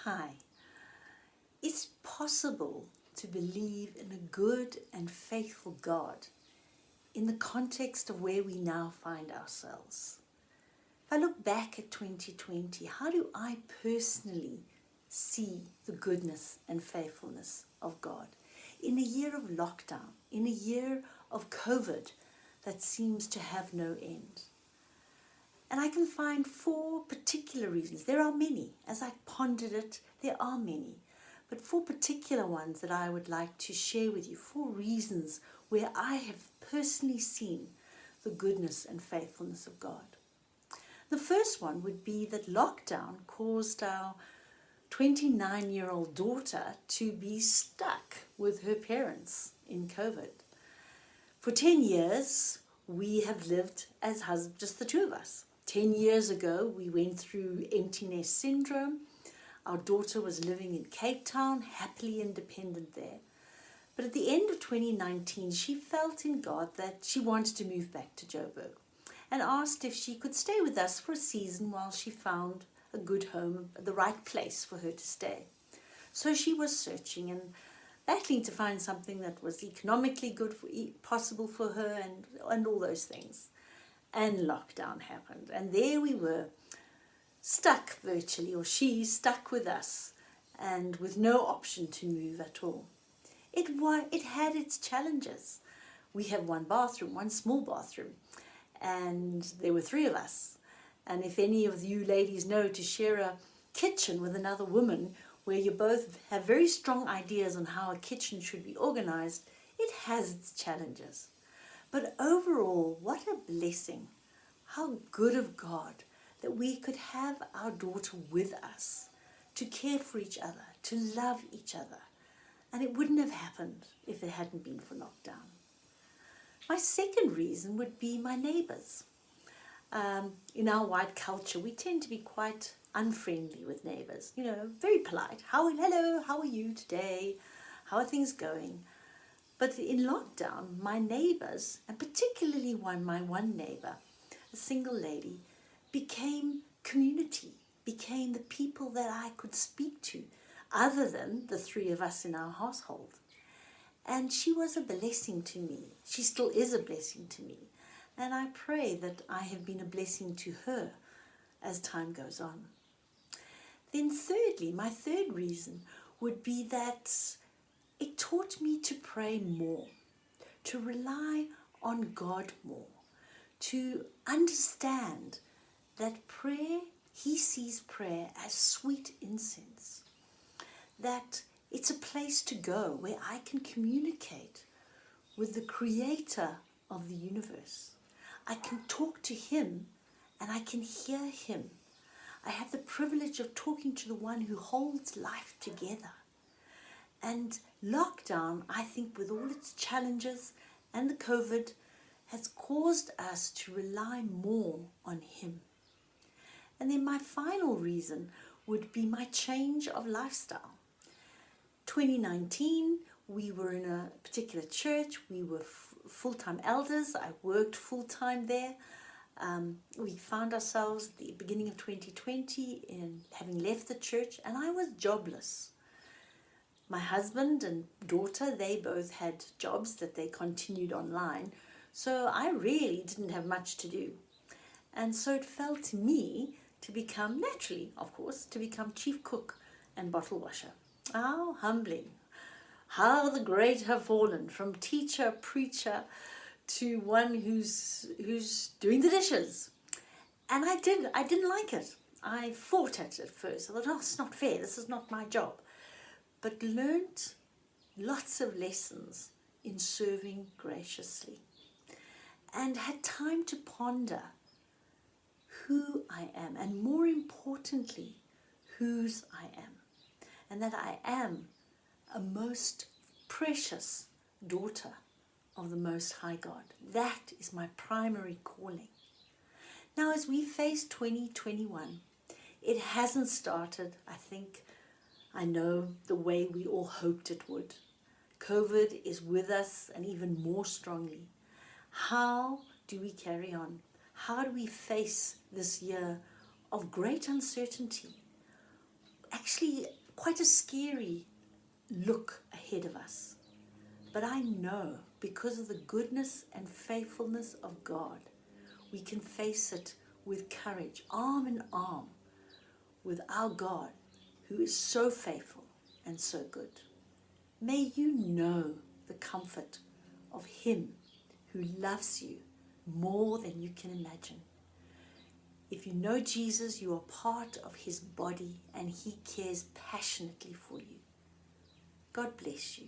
Hi. It's possible to believe in a good and faithful God in the context of where we now find ourselves. If I look back at 2020, how do I personally see the goodness and faithfulness of God? In a year of lockdown, in a year of COVID that seems to have no end. And I can find 4 particular reasons. There are many. As I pondered it, there are many. But 4 particular ones that I would like to share with you. 4 reasons where I have personally seen the goodness and faithfulness of God. The first one would be that lockdown caused our 29-year-old daughter to be stuck with her parents in COVID. For 10 years, we have lived as just the two of us. 10 years ago, we went through empty nest syndrome. Our daughter was living in Cape Town, happily independent there. But at the end of 2019, she felt in God that she wanted to move back to Joburg and asked if she could stay with us for a season while she found a good home, the right place for her to stay. So she was searching and battling to find something that was economically good, possible for her and all those things. And lockdown happened, and there we were, stuck virtually, or she stuck with us, and with no option to move at all. It had its challenges. We have one small bathroom, and there were 3 of us. And if any of you ladies know, to share a kitchen with another woman, where you both have very strong ideas on how a kitchen should be organized, it has its challenges. But overall, what a blessing. How good of God that we could have our daughter with us to care for each other, to love each other. And it wouldn't have happened if it hadn't been for lockdown. My second reason would be my neighbors. In our white culture, we tend to be quite unfriendly with neighbors. Very polite. Hello, how are you today? How are things going? But in lockdown, my neighbors, and particularly my one neighbor, a single lady, became community, became the people that I could speak to, other than the 3 of us in our household. And she was a blessing to me. She still is a blessing to me. And I pray that I have been a blessing to her as time goes on. Then thirdly, my third reason would be that it taught me to pray more, to rely on God more, to understand that prayer, He sees prayer as sweet incense, that it's a place to go where I can communicate with the Creator of the universe. I can talk to Him and I can hear Him. I have the privilege of talking to the one who holds life together. And lockdown, I think, with all its challenges and the COVID, has caused us to rely more on Him. And then my final reason would be my change of lifestyle. 2019, we were in a particular church. We were full-time elders. I worked full-time there. We found ourselves at the beginning of 2020 in having left the church, and I was jobless. My husband and daughter, they both had jobs that they continued online, so I really didn't have much to do. And so it fell to me to become, naturally, of course, to become chief cook and bottle washer. How humbling. How the great have fallen, from teacher, preacher, to one who's doing the dishes. And I didn't like it. I fought it at first. I thought, it's not fair, this is not my job. But learnt lots of lessons in serving graciously, and had time to ponder who I am, and more importantly, whose I am, and that I am a most precious daughter of the Most High God. That is my primary calling. Now, as we face 2021, it hasn't started, I know, the way we all hoped it would. COVID is with us, and even more strongly. How do we carry on? How do we face this year of great uncertainty? actually quite a scary look ahead of us. But I know because of the goodness and faithfulness of God, we can face it with courage, arm in arm with our God, who is so faithful and so good. May you know the comfort of Him who loves you more than you can imagine. If you know Jesus, you are part of His body and He cares passionately for you. God bless you.